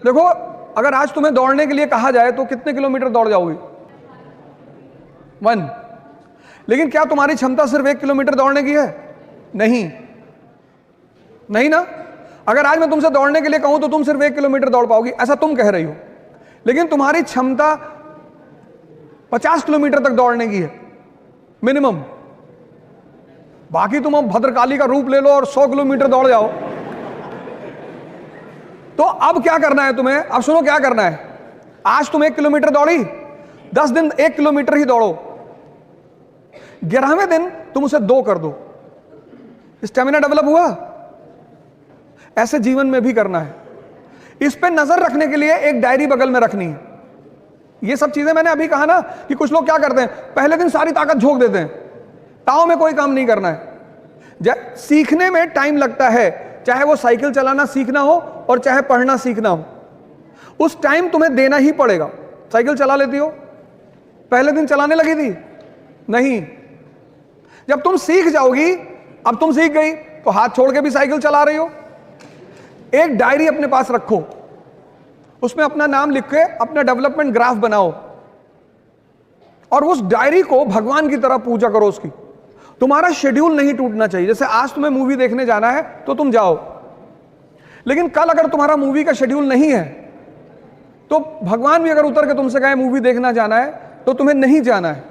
देखो, अगर आज तुम्हें दौड़ने के लिए कहा जाए तो कितने किलोमीटर दौड़ जाओगे? 1। लेकिन क्या तुम्हारी क्षमता सिर्फ 1 किलोमीटर दौड़ने की है? नहीं, नहीं ना। अगर आज मैं तुमसे दौड़ने के लिए कहूं तो तुम सिर्फ 1 किलोमीटर दौड़ पाओगी, ऐसा तुम कह रही हो। लेकिन तुम्हारी क्षमता 50 किलोमीटर तक दौड़ने की है मिनिमम। बाकी तुम अब भद्रकाली का रूप ले लो और 100 किलोमीटर दौड़ जाओ। तो अब क्या करना है तुम्हें? अब सुनो क्या करना है। आज तुम 1 किलोमीटर दौड़ी, 10 दिन 1 किलोमीटर ही दौड़ो, 11वें दिन तुम उसे 2 कर दो। स्टेमिना डेवलप हुआ। ऐसे जीवन में भी करना है। इस पे नजर रखने के लिए एक डायरी बगल में रखनी है। ये सब चीजें मैंने अभी कहा ना कि कुछ लोग क्या करते हैं, पहले दिन सारी ताकत झोंक देते हैं, ताव में कोई काम नहीं करना है। सीखने में टाइम लगता है, चाहे वो साइकिल चलाना सीखना हो और चाहे पढ़ना सीखना हो, उस टाइम तुम्हें देना ही पड़ेगा। साइकिल चला लेती हो? पहले दिन चलाने लगी थी? नहीं। जब तुम सीख जाओगी, अब तुम सीख गई तो हाथ छोड़ के भी साइकिल चला रही हो। एक डायरी अपने पास रखो, उसमें अपना नाम लिख के अपना डेवलपमेंट ग्राफ बनाओ और उस डायरी को भगवान की तरह पूजा करो उसकी। तुम्हारा शेड्यूल नहीं टूटना चाहिए। जैसे आज तुम्हें मूवी देखने जाना है तो तुम जाओ, लेकिन कल अगर तुम्हारा मूवी का शेड्यूल नहीं है तो भगवान भी अगर उतर के तुमसे कहे मूवी देखना जाना है तो तुम्हें नहीं जाना है।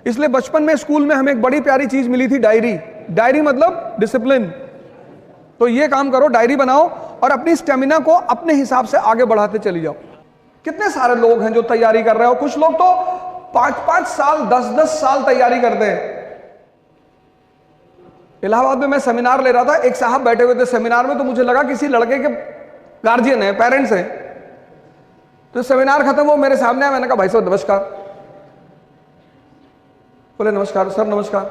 इसलिए बचपन में स्कूल में हमें एक बड़ी प्यारी चीज मिली थी, डायरी। डायरी मतलब डिसिप्लिन। तो ये काम करो, डायरी बनाओ और अपनी स्टेमिना को अपने हिसाब से आगे बढ़ाते चली जाओ। कितने सारे लोग हैं जो तैयारी कर रहे हो। कुछ लोग तो 5-5 साल 10-10 साल तैयारी करते हैं। इलाहाबाद में मैं सेमिनार ले रहा था, एक साहब बैठे हुए थे सेमिनार में, तो मुझे लगा किसी लड़के के गार्जियन है, पेरेंट्स हैं। तो सेमिनार खत्म हो, मेरे सामने आया, मैंने कहा भाई साहब नमस्कार। बोले नमस्कार सर, नमस्कार।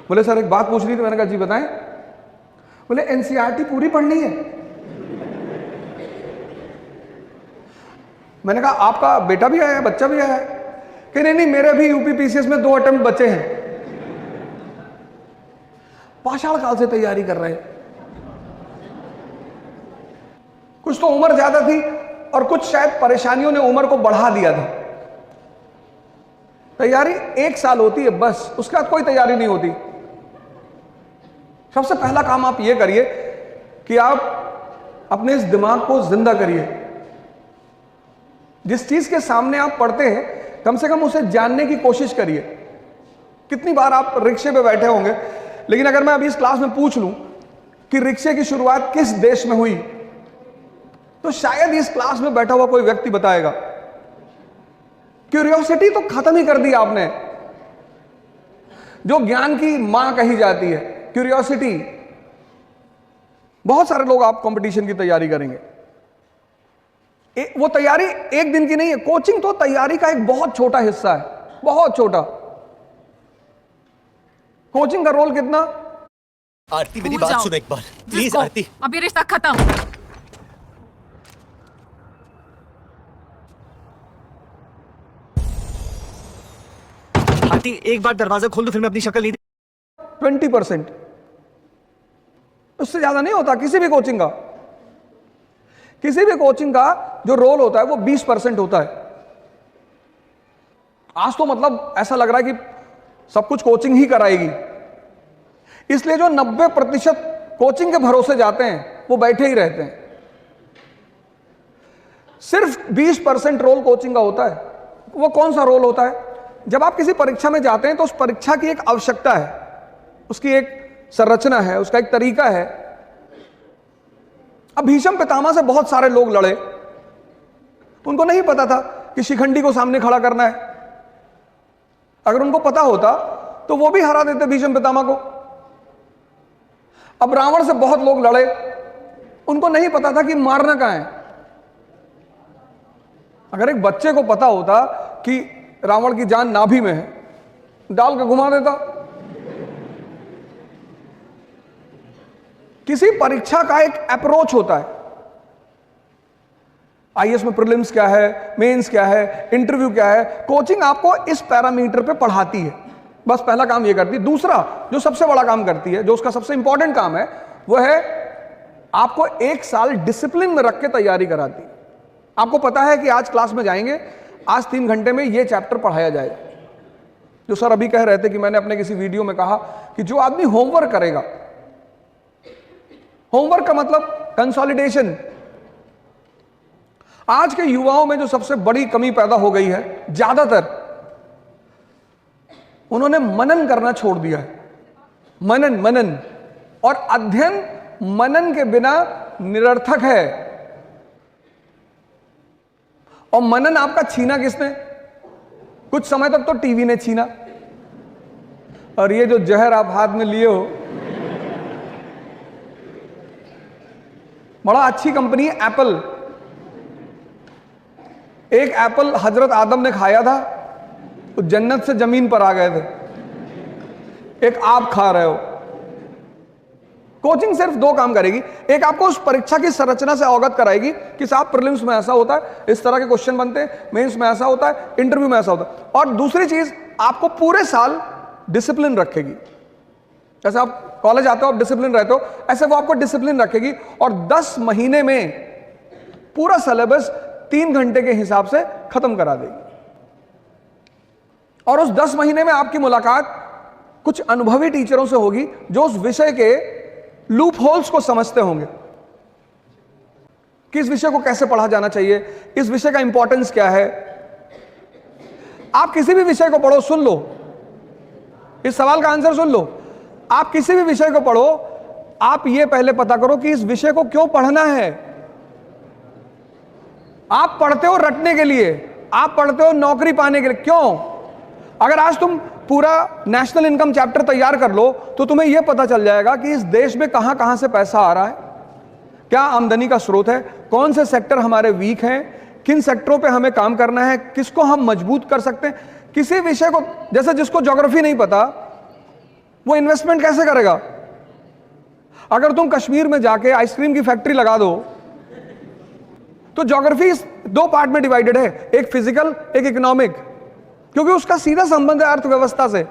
बोले सर एक बात पूछ रही थी। मैंने कहा जी बताएं। बोले एनसीईआरटी पूरी पढ़नी है। मैंने कहा आपका बेटा भी आया है, बच्चा भी आया है? कि नहीं नहीं, मेरे भी यूपीपीसीएस में 2 अटेम्प्ट बचे हैं। पाषाण काल से तैयारी कर रहे हैं। कुछ तो उम्र ज्यादा थी और कुछ शायद परेशानियों ने उम्र को बढ़ा दिया था। तैयारी 1 साल होती है बस, उसके बाद कोई तैयारी नहीं होती। सबसे पहला काम आप ये करिए कि आप अपने इस दिमाग को जिंदा करिए। जिस चीज के सामने आप पढ़ते हैं कम से कम उसे जानने की कोशिश करिए। कितनी बार आप रिक्शे पे बैठे होंगे, लेकिन अगर मैं अभी इस क्लास में पूछ लूं कि रिक्शे की शुरुआत किस देश में हुई, तो शायद इस क्लास में बैठा हुआ कोई व्यक्ति बताएगा। क्यूरियोसिटी तो खत्म ही कर दी आपने, जो ज्ञान की मां कही जाती है, क्यूरियोसिटी। बहुत सारे लोग आप कंपटीशन की तैयारी करेंगे, वो तैयारी एक दिन की नहीं है। कोचिंग तो तैयारी का एक बहुत छोटा हिस्सा है, बहुत छोटा। कोचिंग का रोल कितना? आरती मेरी बात सुनो एक बार प्लीज। आरती अभी रिश्ता खत्म। आरती एक बार दरवाजा खोल दो, फिर मैं अपनी शक्ल नहीं। 20%, उससे ज्यादा नहीं होता किसी भी कोचिंग का। किसी भी कोचिंग का जो रोल होता है वो 20% होता है। आज तो मतलब ऐसा लग रहा है कि सब कुछ कोचिंग ही कराएगी, इसलिए जो 90% कोचिंग के भरोसे जाते हैं वो बैठे ही रहते हैं। सिर्फ 20% रोल कोचिंग का होता है। वो कौन सा रोल होता है? जब आप किसी परीक्षा में जाते हैं तो उस परीक्षा की एक आवश्यकता है, उसकी एक संरचना है, उसका एक तरीका है। अब भीष्म पितामह से बहुत सारे लोग लड़े, उनको नहीं पता था कि शिखंडी को सामने खड़ा करना है। अगर उनको पता होता तो वो भी हरा देते भीष्म पितामह को। अब रावण से बहुत लोग लड़े, उनको नहीं पता था कि मारना कहां है। अगर एक बच्चे को पता होता कि रावण की जान नाभि में है, डाल के घुमा देता। किसी परीक्षा का एक अप्रोच होता है। आईएएस में प्रीलिम्स क्या है, मेंस क्या है, इंटरव्यू क्या है। कोचिंग आपको इस पैरामीटर पे पढ़ाती है, बस पहला काम ये करती है। दूसरा जो सबसे बड़ा काम करती है, जो उसका सबसे इंपॉर्टेंट काम है, वो है आपको 1 साल डिसिप्लिन में रख के तैयारी कराती है। आपको पता है कि आज क्लास में जाएंगे, आज 3 घंटे में ये चैप्टर पढ़ाया जाएगा। जो सर अभी कह रहे थे कि मैंने अपने किसी वीडियो में कहा कि जो आदमी होमवर्क करेगा, होमवर्क का मतलब कंसोलिडेशन। आज के युवाओं में जो सबसे बड़ी कमी पैदा हो गई है, ज्यादातर उन्होंने मनन करना छोड़ दिया है। मनन और अध्ययन मनन के बिना निरर्थक है। और मनन आपका छीना किसने? कुछ समय तक तो टीवी ने छीना, और ये जो जहर आप हाथ में लिए हो, बड़ा अच्छी कंपनी है एप्पल। एक एप्पल हजरत आदम ने खाया था, तो जन्नत से जमीन पर आ गए थे। एक आप खा रहे हो। कोचिंग सिर्फ 2 काम करेगी। एक, आपको उस परीक्षा की संरचना से अवगत कराएगी कि साहब प्रीलिम्स में ऐसा होता है, इस तरह के क्वेश्चन बनते हैं, मेंस में ऐसा होता है, इंटरव्यू में ऐसा होता है। और दूसरी चीज, आपको पूरे साल डिसिप्लिन रखेगी। जैसे आप कॉलेज आते हो, आप डिसिप्लिन रहते हो, ऐसे वो आपको डिसिप्लिन रखेगी। और 10 महीने में पूरा सिलेबस 3 घंटे के हिसाब से खत्म करा देगी। और उस 10 महीने में आपकी मुलाकात कुछ अनुभवी टीचरों से होगी जो उस विषय के लूप होल्स को समझते होंगे कि इस विषय को कैसे पढ़ा जाना चाहिए, इस विषय का इंपॉर्टेंस क्या है। आप किसी भी विषय को पढ़ो, सुन लो, इस सवाल का आंसर सुन लो। आप किसी भी विषय को पढ़ो, आप यह पहले पता करो कि इस विषय को क्यों पढ़ना है। आप पढ़ते हो रटने के लिए, आप पढ़ते हो नौकरी पाने के लिए, क्यों? अगर आज तुम पूरा नेशनल इनकम चैप्टर तैयार कर लो तो तुम्हें यह पता चल जाएगा कि इस देश में कहां कहां से पैसा आ रहा है, क्या आमदनी का स्रोत है, कौन से सेक्टर हमारे वीक हैं, किन सेक्टरों पे हमें काम करना है, किसको हम मजबूत कर सकते हैं। किसी विषय को, जैसे जिसको ज्योग्राफी नहीं पता वो इन्वेस्टमेंट कैसे करेगा? अगर तुम कश्मीर में जाके आइसक्रीम की फैक्ट्री लगा दो तो ज्योग्राफी 2 पार्ट में डिवाइडेड है, एक फिजिकल, एक इकोनॉमिक, क्योंकि उसका सीधा संबंध है अर्थव्यवस्था से।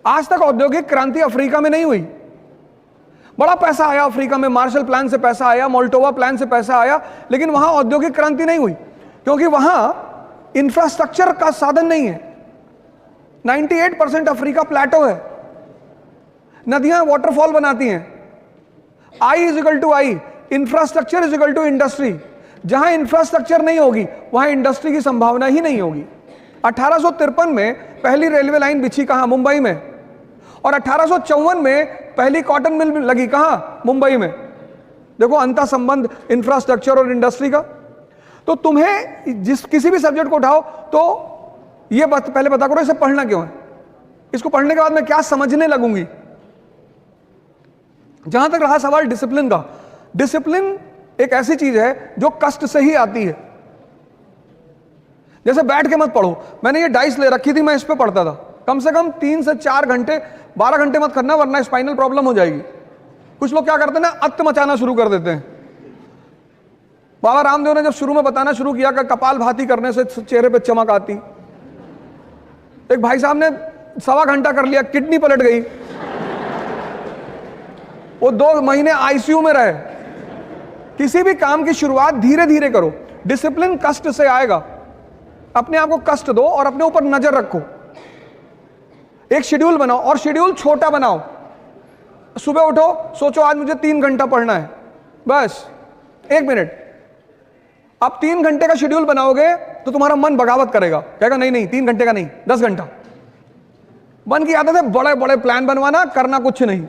आज तक औद्योगिक क्रांति अफ्रीका में नहीं हुई। बड़ा पैसा आया अफ्रीका में, मार्शल प्लान से पैसा आया, मोल्टोवा प्लान से पैसा आया, लेकिन वहां औद्योगिक क्रांति नहीं हुई क्योंकि वहां इंफ्रास्ट्रक्चर का साधन नहीं है। 98% अफ्रीका प्लेटो है, नदियां वाटरफॉल बनाती हैं। I is equal to I, infrastructure is equal to industry. जहां इंफ्रास्ट्रक्चर नहीं होगी वहां इंडस्ट्री की संभावना ही नहीं होगी। 1853 में पहली रेलवे लाइन बिछी कहां? मुंबई में। और 1854 में पहली कॉटन मिल लगी कहां? मुंबई में। देखो अंतर संबंध इंफ्रास्ट्रक्चर और इंडस्ट्री का। तो तुम्हें किसी भी सब्जेक्ट को उठाओ तो ये पहले पता करो इसे पढ़ना क्यों है, इसको पढ़ने के बाद मैं क्या समझने लगूंगी। जहां तक रहा सवाल डिसिप्लिन का, डिसिप्लिन एक ऐसी चीज है जो कष्ट से ही आती है। जैसे बैठ के मत पढ़ो, मैंने ये डाइस ले रखी थी, मैं इस पे पढ़ता था, कम से कम 3 से 4 घंटे, 12 घंटे मत करना वरना स्पाइनल प्रॉब्लम हो जाएगी। कुछ लोग क्या करते हैं ना, अत्त मचाना शुरू कर देते हैं। बाबा रामदेव ने जब शुरू में बताना शुरू किया कि कपाल भाती करने से चेहरे पे चमक आती, एक भाई साहब ने 1.25 घंटा कर लिया, किडनी पलट गई, वो 2 महीने आईसीयू में रहे। किसी भी काम की शुरुआत धीरे धीरे करो, डिसिप्लिन कष्ट से आएगा। अपने आप को कष्ट दो और अपने ऊपर नजर रखो। एक शेड्यूल बनाओ और शेड्यूल छोटा बनाओ। सुबह उठो, सोचो आज मुझे 3 घंटा पढ़ना है, बस 1 मिनट। आप 3 घंटे का शेड्यूल बनाओगे तो तुम्हारा मन बगावत करेगा, कहेगा नहीं नहीं 3 घंटे का नहीं, 10 घंटा। मन की आदत है बड़े बड़े प्लान बनवाना, करना कुछ नहीं।